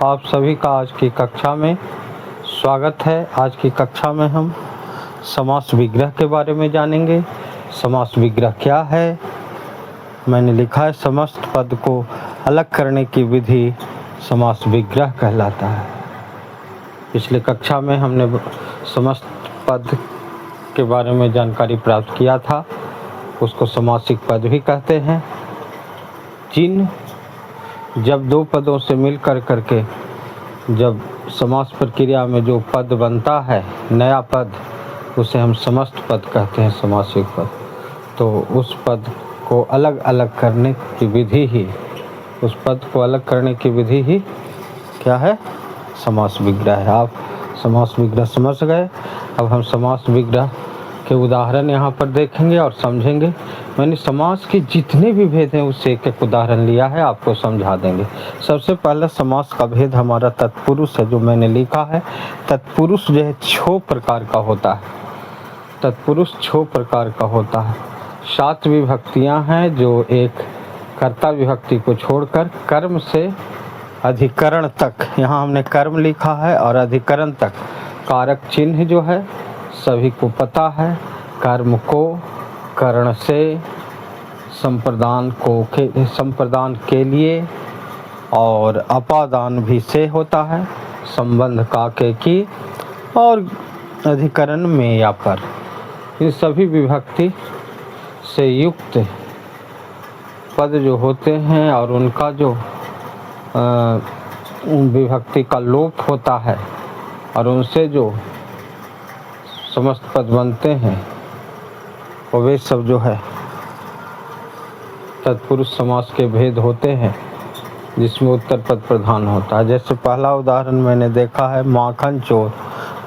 आप सभी का आज की कक्षा में स्वागत है। आज की कक्षा में हम समास विग्रह के बारे में जानेंगे। समास विग्रह क्या है? मैंने लिखा है समस्त पद को अलग करने की विधि समास विग्रह कहलाता है। पिछले कक्षा में हमने समस्त पद के बारे में जानकारी प्राप्त किया था, उसको समासिक पद भी कहते हैं। चिन्ह जब दो पदों से मिल करके जब समास प्रक्रिया में जो पद बनता है, नया पद, उसे हम समस्त पद कहते हैं, समासिक पद। तो उस पद को अलग अलग करने की विधि ही, उस पद को अलग करने की विधि ही क्या है? समास विग्रह है। आप समास विग्रह समझ गए। अब हम समास विग्रह के उदाहरण यहाँ पर देखेंगे और समझेंगे। मैंने समास के जितने भी भेद हैं उससे एक एक उदाहरण लिया है, आपको समझा देंगे। सबसे पहले समास का भेद हमारा तत्पुरुष है, जो मैंने लिखा है। तत्पुरुष जो है 6 प्रकार का होता है। तत्पुरुष 6 प्रकार का होता है। 7 विभक्तियाँ हैं, जो एक कर्ता विभक्ति को छोड़कर कर्म से अधिकरण तक, यहाँ हमने कर्म लिखा है, और अधिकरण तक कारक चिन्ह जो है सभी को पता है। कर्म को करण से, संप्रदान के लिए, और अपादान भी से होता है, संबंध का के की, और अधिकरण में या पर। इन सभी विभक्ति से युक्त पद जो होते हैं और उनका जो विभक्ति का लोप होता है और उनसे जो समस्त पद बनते हैं, वे सब जो है तत्पुरुष समास के भेद होते हैं, जिसमें उत्तर पद प्रधान होता है। जैसे पहला उदाहरण मैंने देखा है, माखन चोर,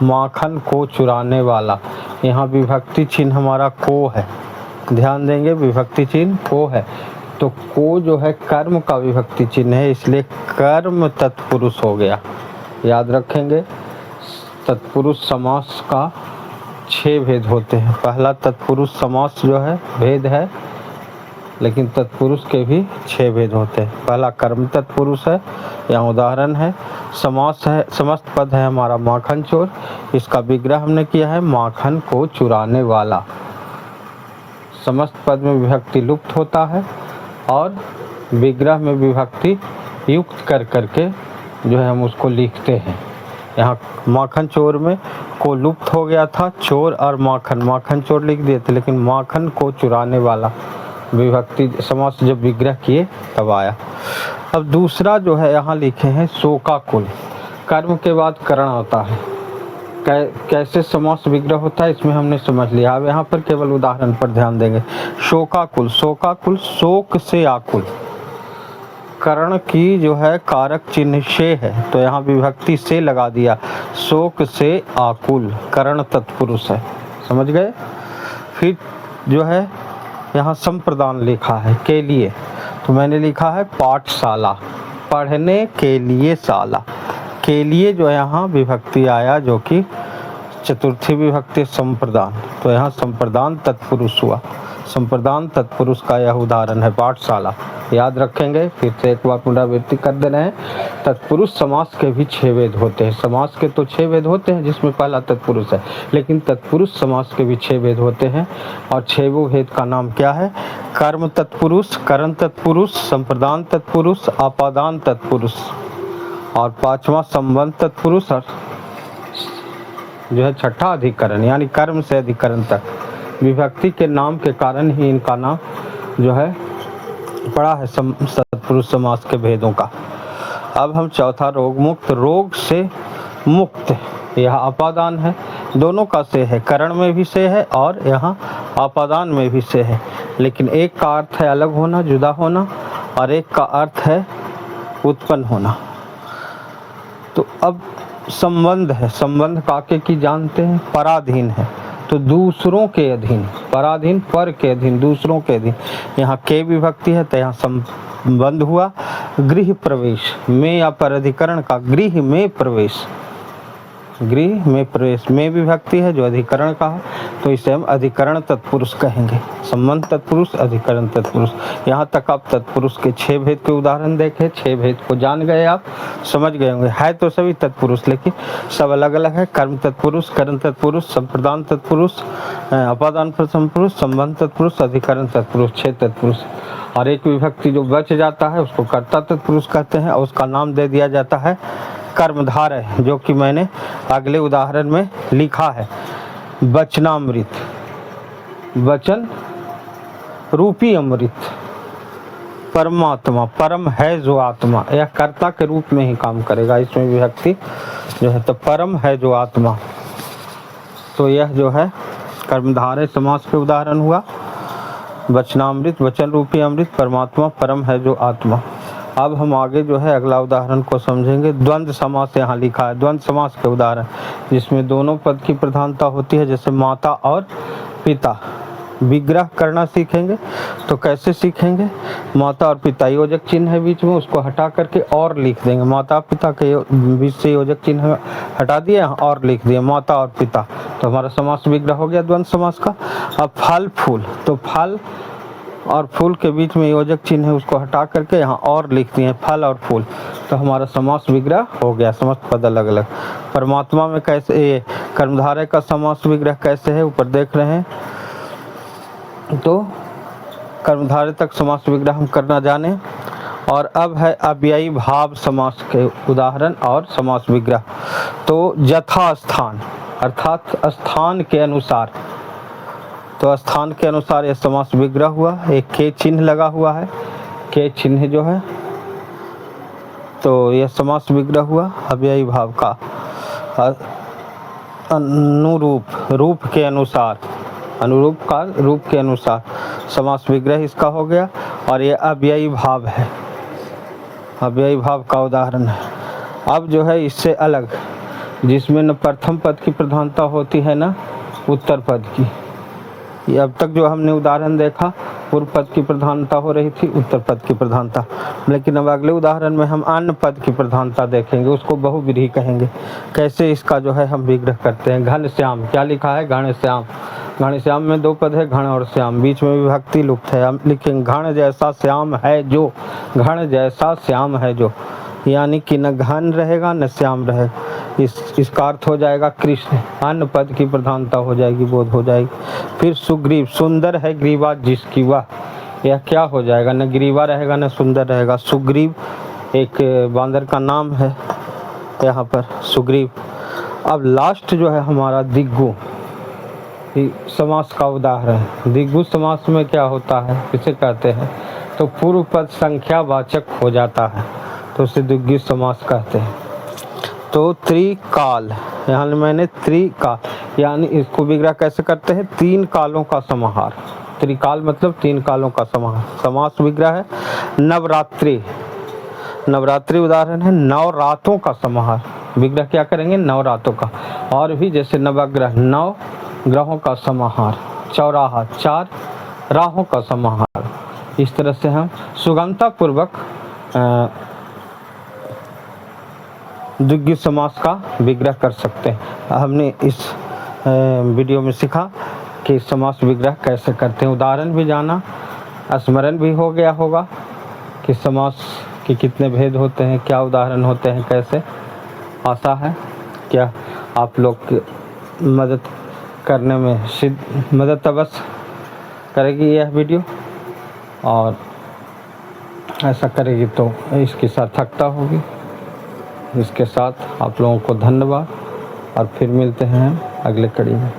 माखन को चुराने वाला। यहाँ विभक्ति चिन्ह हमारा को है, ध्यान देंगे, विभक्ति चिन्ह को है। तो को जो है कर्म का विभक्ति चिन्ह है, इसलिए कर्म तत्पुरुष हो गया। याद रखेंगे, तत्पुरुष समास का 6 भेद होते हैं। पहला तत्पुरुष समास जो है भेद है, लेकिन तत्पुरुष के भी 6 भेद होते हैं। पहला कर्म तत्पुरुष है, यहाँ उदाहरण है। समास है, समस्त पद है हमारा माखन चोर। इसका विग्रह हमने किया है माखन को चुराने वाला। समस्त पद में विभक्ति लुप्त होता है और विग्रह में विभक्ति युक्त करके जो है हम उसको लिखते हैं। यहाँ माखन चोर में को लुप्त हो गया था, चोर और माखन, माखन चोर लिख दिए थे, लेकिन माखन को चुराने वाला विभक्ति समास जब विग्रह किए तब आया। अब दूसरा जो है यहाँ लिखे हैं शोकाकुल। कर्म के बाद करण होता है। कैसे समास विग्रह होता है इसमें हमने समझ लिया। अब यहाँ पर केवल उदाहरण पर ध्यान देंगे। शोकाकुल, शोकाकुल शोक से आकुल। करण की जो है कारक चिन्ह से है, तो यहाँ विभक्ति से लगा दिया, शोक से आकुल, करण तत्पुरुष है। समझ गए। फिर जो है यहाँ संप्रदान लिखा है के लिए, तो मैंने लिखा है पाठशाला, पढ़ने के लिए शाला। के लिए जो यहाँ विभक्ति आया, जो कि चतुर्थी विभक्ति संप्रदान, तो यहाँ संप्रदान तत्पुरुष हुआ। संप्रदान तत्पुरुष का यह उदाहरण है पाठशाला। याद रखेंगे, फिर से एक बार पुनरावृत्ति कर दे रहे हैं। तत्पुरुष समास के भी 6 भेद होते हैं। समास के तो 6 भेद होते हैं, जिसमें पहला तत्पुरुष है, लेकिन तत्पुरुष समास के भी 6 भेद होते हैं। और 6वें भेद का नाम क्या है? कर्म तत्पुरुष, करण तत्पुरुष, संप्रदान तत्पुरुष, अपादान तत्पुरुष, और 5वां संबंध तत्पुरुष, और जो है 6ठा अधिकरण, यानी कर्म से अधिकरण तक। विभक्ति के नाम के कारण ही इनका नाम जो है पड़ा है तत्पुरुष समास के भेदों का। अब हम चौथा रोग मुक्त, रोग से मुक्त, यह अपादान है। दोनों का से है, करण में भी से है और यहाँ अपादान में भी से है, लेकिन एक का अर्थ है अलग होना, जुदा होना, और एक का अर्थ है उत्पन्न होना। तो अब संबंध है, संबंध काके की जानते हैं, पराधीन है, तो दूसरों के अधीन, पराधीन पर के अधीन, दूसरों के अधीन। यहाँ के विभक्ति है तो यहाँ संबंध हुआ। गृह प्रवेश में या पर अधिकरण का गृह में प्रवेश, गृह में प्रवेश, में विभक्ति है जो अधिकरण का है, तो इसे हम अधिकरण तत्पुरुष कहेंगे। संबंध तत्पुरुष, अधिकरण तत्पुरुष। यहाँ तक आप तत्पुरुष के 6 भेद के उदाहरण देखे, 6 भेद को जान गए, आप समझ गए होंगे। है तो सभी तत्पुरुष, लेकिन सब अलग अलग है। कर्म तत्पुरुष, करण तत्पुरुष, संप्रदान तत्पुरुष, अपादान प्रथम पुरुष, संबंध तत्पुरुष, अधिकरण तत्पुरुष, 6 तत्पुरुष। और एक विभक्ति जो बच जाता है उसको कर्ता तत्पुरुष कहते हैं, और उसका नाम दे दिया जाता है कर्मधारय, जो कि मैंने अगले उदाहरण में लिखा है। वचनामृत, वचन रूपी अमृत, परमात्मा, परम है जो आत्मा, यह कर्ता के रूप में ही काम करेगा, इसमें विभक्ति जो है। तो परम है जो आत्मा, तो यह जो है कर्मधारय समास के उदाहरण हुआ। वचनामृत, वचन रूपी अमृत, परमात्मा, परम है जो आत्मा। अब हम आगे जो है अगला उदाहरण को समझेंगे। द्वंद्व समास यहाँ लिखा है, द्वंद्व समास के उदाहरण, जिसमें दोनों पद की प्रधानता होती है, जैसे माता और पिता। विग्रह करना सीखेंगे, तो कैसे सीखेंगे? माता और पिता, योजक चिन्ह है बीच में, उसको हटा करके और लिख देंगे। माता पिता के बीच से योजक चिन्ह हटा दिए और लिख दिए माता और पिता, तो हमारा समास विग्रह हो गया द्वंद्व समास का। अब फल फूल, तो फल और फूल के बीच में योजक चिन्ह है, उसको हटा करके यहाँ और लिख दिए फल और फूल, तो हमारा समास विग्रह हो गया। समस्त पद अलग अलग। परमात्मा में कैसे, ये कर्मधारय का समास विग्रह कैसे है ऊपर देख रहे हैं, तो कर्मधारय तक समास विग्रह हम करना जाने। और अब है अव्ययी भाव समास के उदाहरण और समास विग्रह। तो यथा स्थान, अर्थात स्थान के अनुसार, तो स्थान के अनुसार यह समास विग्रह हुआ। एक के चिन्ह लगा हुआ है, के चिन्ह जो है, तो यह समास विग्रह हुआ अव्ययी भाव का। अनुरूप, रूप के अनुसार, अनुरूप का रूप के अनुसार समास विग्रह इसका हो गया। और ये अव्ययी भाव है, अव्ययी भाव का उदाहरण है। अब जो है इससे अलग, जिसमें न प्रथम पद की प्रधानता होती है न उत्तर पद की। ये अब तक जो हमने उदाहरण देखा, पूर्व पद की प्रधानता हो रही थी, उत्तर पद की प्रधानता, लेकिन अब अगले उदाहरण में हम अन्य पद की प्रधानता देखेंगे, उसको बहुव्रीहि कहेंगे। कैसे इसका जो है हम विग्रह करते हैं। घन श्याम, क्या लिखा है? घन श्याम। घन श्याम में 2 पद है, घन और श्याम, बीच में विभक्ति लुप्त है। हम लिखेंगे घन जैसा श्याम है जो, घन जैसा श्याम है जो, यानी कि न घन रहेगा न श्याम रहेगा। इसका अर्थ हो जाएगा कृष्ण, अन्य पद की प्रधानता हो जाएगी, बोध हो जाएगी। फिर सुग्रीव, सुंदर है ग्रीवा जिसकी वह, यह क्या हो जाएगा? न ग्रीवा रहेगा न सुंदर रहेगा। सुग्रीव एक बांदर का नाम है यहाँ पर, सुग्रीव। अब लास्ट जो है हमारा दिग्गु समास का उदाहरण। दिग्गु समास में क्या होता है, किसे कहते हैं? तो पूर्व पद संख्यावाचक हो जाता है, तो उसे दिग्गु समास कहते हैं। तो त्रिकाल, यहाँ मैंने त्रिकाल, यानी इसको विग्रह कैसे करते हैं? 3 कालों का समाहार। त्रिकाल मतलब 3 कालों का समाहार। समास विग्रह है। नवरात्रि, नवरात्रि उदाहरण है। 9 रातों का समाहार, विग्रह क्या करेंगे? 9 रातों का। और भी जैसे नवग्रह, 9 ग्रहों का समाहार। चौराहा, 4 राहों का समाहार। इस तरह से हम सुगमता पूर्वक द्विगु समास का विग्रह कर सकते हैं। हमने इस वीडियो में सीखा कि समास विग्रह कैसे करते हैं, उदाहरण भी जाना, स्मरण भी हो गया होगा कि समास के कितने भेद होते हैं, क्या उदाहरण होते हैं, कैसे। आशा है क्या आप लोग की मदद करने में मदद अवश्य करेगी यह वीडियो, और ऐसा करेगी तो इसकी सार्थकता होगी। इसके साथ आप लोगों को धन्यवाद, और फिर मिलते हैं अगले कड़ी में।